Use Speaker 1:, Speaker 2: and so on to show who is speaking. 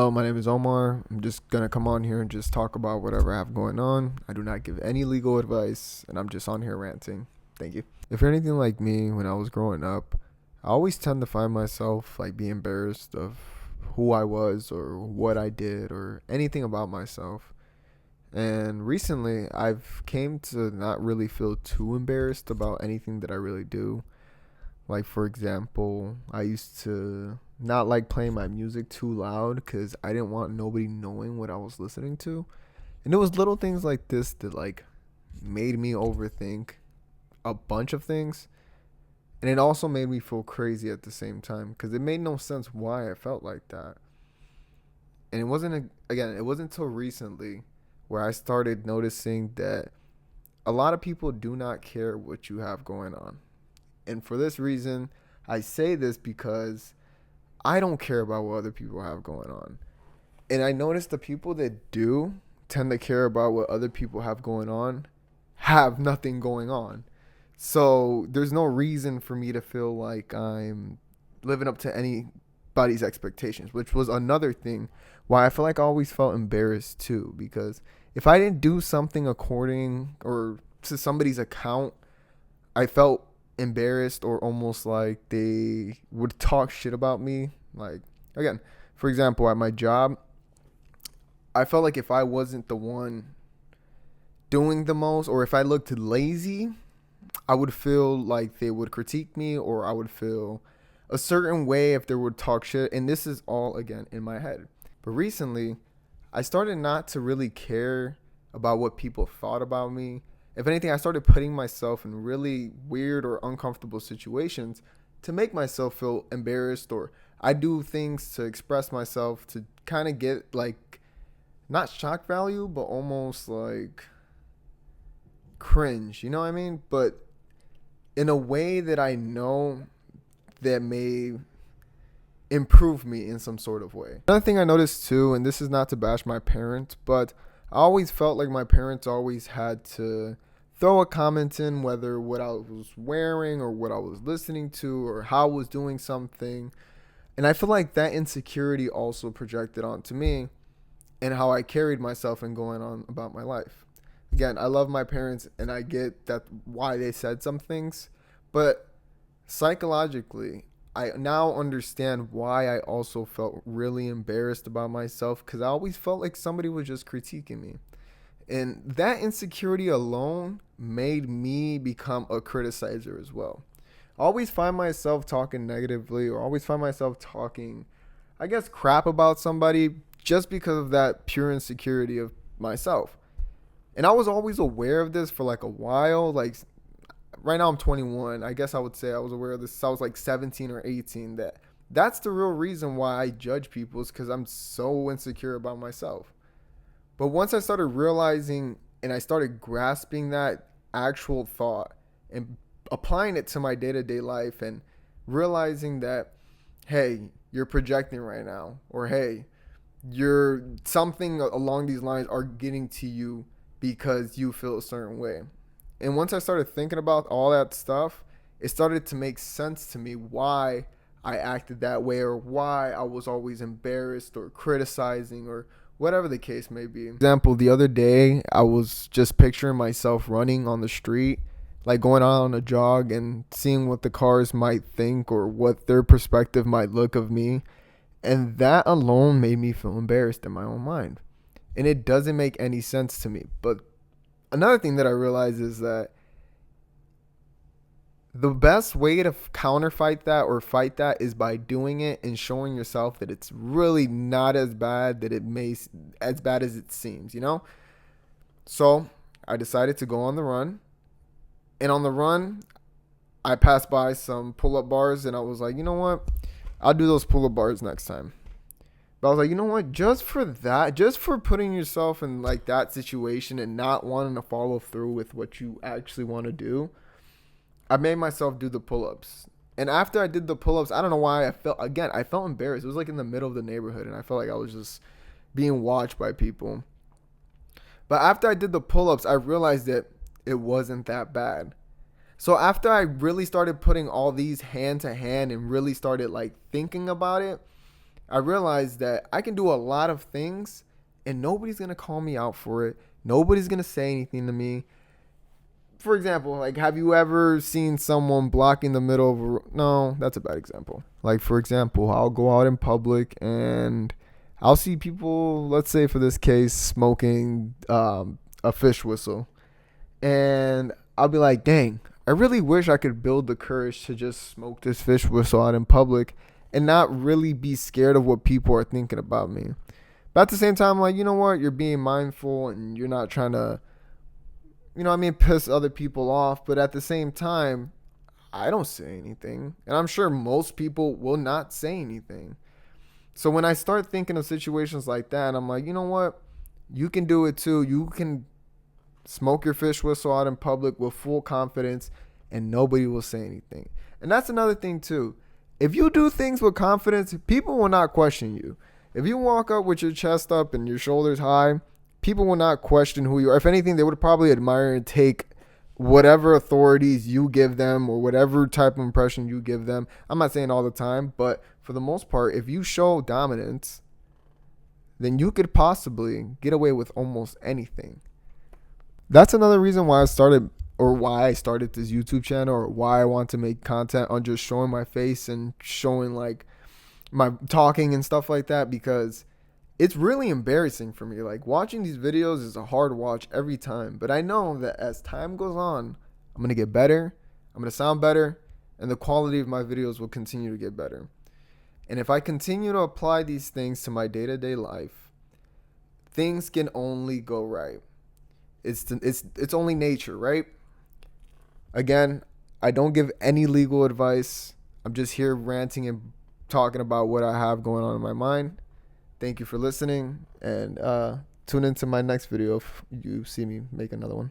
Speaker 1: Hello, my name is Omar. I'm just gonna come on here and just talk about whatever I have going on. I do not give any legal advice, and I'm just on here ranting. Thank you. If you're anything like me when I was growing up, I always tend to find myself like being embarrassed of who I was or what I did or anything about myself. And recently, I've came to not really feel too embarrassed about anything that I really do. Like, for example, I used to not like playing my music too loud because I didn't want nobody knowing what I was listening to. And it was little things like this that, like, made me overthink a bunch of things. And it also made me feel crazy at the same time because it made no sense why I felt like that. And it wasn't until recently where I started noticing that a lot of people do not care what you have going on. And for this reason, I say this because I don't care about what other people have going on. And I notice the people that do tend to care about what other people have going on have nothing going on. So there's no reason for me to feel like I'm living up to anybody's expectations, which was another thing why I feel like I always felt embarrassed too. Because if I didn't do something according or to somebody's account, I felt embarrassed or almost like they would talk shit about me. Like, again, for example, at my job, I felt like if I wasn't the one doing the most or if I looked lazy, I would feel like they would critique me or I would feel a certain way if they would talk shit. And this is all, again, in my head. But recently, I started not to really care about what people thought about me. If anything, I started putting myself in really weird or uncomfortable situations to make myself feel embarrassed, or I do things to express myself to kind of get like not shock value, but almost like cringe, you know what I mean? But in a way that I know that may improve me in some sort of way. Another thing I noticed too, and this is not to bash my parents, but I always felt like my parents always had to throw a comment in whether what I was wearing or what I was listening to or how I was doing something. And I feel like that insecurity also projected onto me and how I carried myself and going on about my life. Again, I love my parents and I get that why they said some things, but psychologically, I now understand why I also felt really embarrassed about myself because I always felt like somebody was just critiquing me. And that insecurity alone made me become a criticizer as well. I always find myself talking negatively or always find myself talking, I guess, crap about somebody just because of that pure insecurity of myself. And I was always aware of this for like a while. Like right now I'm 21. I guess I would say I was aware of this since I was like 17 or 18 that's the real reason why I judge people is because I'm so insecure about myself. But once I started realizing and I started grasping that actual thought and applying it to my day-to-day life and realizing that, hey, you're projecting right now, or hey, you're something along these lines are getting to you because you feel a certain way. And once I started thinking about all that stuff, it started to make sense to me why I acted that way or why I was always embarrassed or criticizing or whatever the case may be. For example, the other day, I was just picturing myself running on the street, like going out on a jog and seeing what the cars might think or what their perspective might look of me. And that alone made me feel embarrassed in my own mind. And it doesn't make any sense to me. But another thing that I realized is that the best way to counterfight that or fight that is by doing it and showing yourself that it's really not as bad that it may as bad as it seems, you know? So I decided to go on the run. And on the run, I passed by some pull-up bars and I was like, you know what? I'll do those pull-up bars next time. But I was like, you know what? Just for that, just for putting yourself in like that situation and not wanting to follow through with what you actually want to do, I made myself do the pull-ups. And after I did the pull-ups, I don't know why I felt embarrassed. It was like in the middle of the neighborhood and I felt like I was just being watched by people. But after I did the pull-ups, I realized that it wasn't that bad. So after I really started putting all these hand to hand and really started like thinking about it, I realized that I can do a lot of things and nobody's going to call me out for it. Nobody's going to say anything to me. For example, like, have you ever seen someone blocking the middle of a... No, that's a bad example. Like, for example, I'll go out in public and I'll see people, let's say for this case, smoking a fish whistle. And I'll be like, dang, I really wish I could build the courage to just smoke this fish whistle out in public and not really be scared of what people are thinking about me. But at the same time, like, you know what? You're being mindful and you're not trying to, piss other people off. But at the same time, I don't say anything. And I'm sure most people will not say anything. So when I start thinking of situations like that, I'm like, you know what? You can do it too. You can smoke your fish whistle out in public with full confidence and nobody will say anything. And that's another thing too. If you do things with confidence, people will not question you. If you walk up with your chest up and your shoulders high, people will not question who you are. If anything, they would probably admire and take whatever authorities you give them or whatever type of impression you give them. I'm not saying all the time, but for the most part, if you show dominance, then you could possibly get away with almost anything. That's another reason why I started this YouTube channel, or why I want to make content on just showing my face and showing like my talking and stuff like that, because it's really embarrassing for me. Like, watching these videos is a hard watch every time, but I know that as time goes on, I'm going to get better, I'm going to sound better, and the quality of my videos will continue to get better. And if I continue to apply these things to my day-to-day life, things can only go right. It's only nature, right? Again, I don't give any legal advice. I'm just here ranting and talking about what I have going on in my mind. Thank you for listening, and tune into my next video if you see me make another one.